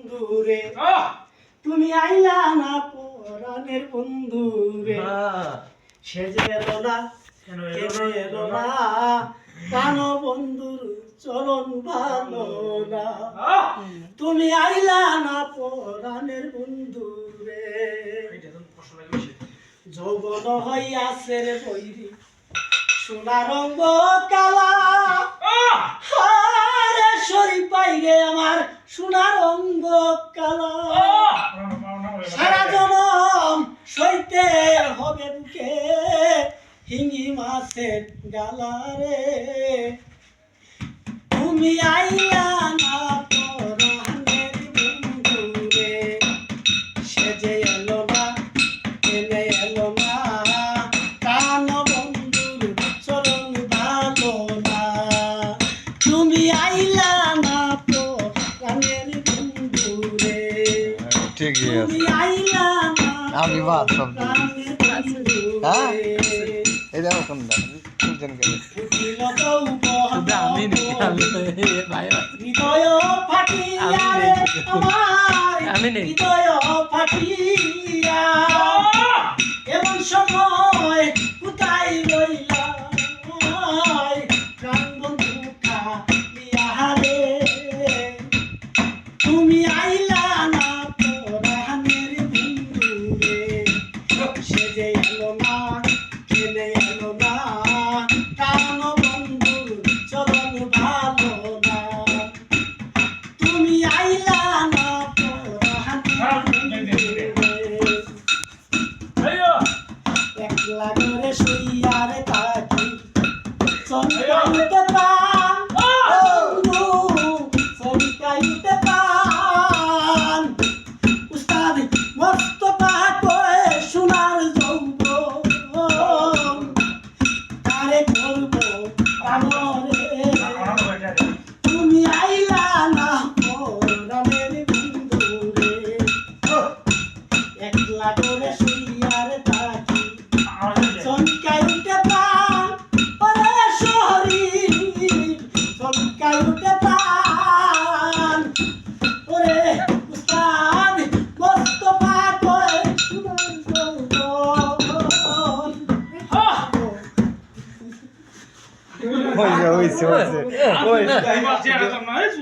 বন্ধুরে তুমি আইলা না পরাণের বন্ধুরে সে যে এলো না কেন এলো না প্রাণ বন্ধুর চলন ভালো না তুমি আইলা না পরাণের বন্ধুরে যৌবন হইয়াছে রে বৈরী সোনা রঙ্গ কালা হারে সরি পাই রে আমার সোনা রঙ্গ কালা সারা জনম সইতে হবে বুকে হিঙ্গি মাছের গালা রে তুমি আইলা না পরাণের বন্ধুরে সে যে এলো না এনে এলো না কান বন্ধুর চরণ ভালো না তুমি আইলা না পরাণের বন্ধুরে ঠিকই আছে তুমি আইলা না আমি বাদ সব প্রাণের বন্ধুরে হ্যাঁ এটা কোন দুজন করে আমি হৃদয় ফাটিয়া রে আমার আমি নেই। হৃদয় ফাটিয়া এমন সময় কোথায় রইলা প্রাণ বন্ধু কালিয়া রে তুমি আইলা না পরাণের বন্ধুরে সে যে এলো না কেনে এলো না কান বন্ধুর চরণ ভালো না তুমি আইলা না পরাণের বন্ধুরে একলা করে শুইয়ারে থাকি চমকাইতে পান বন্ধু চমকাইতে পান উস্তাদ মোস্তফা কয়ে সোনার যৌবন তারে করব আমরে তুমি আইলা না পরাণের বন্ধুরে একলা করে শুইয়ারে থাকি চমকাইতে পান ওরে শরীর চমকাইতে পান ওরে উস্তাদ মোস্তফা কয়ে সোনার যৌবন হইছে হইছে হইছে Mas,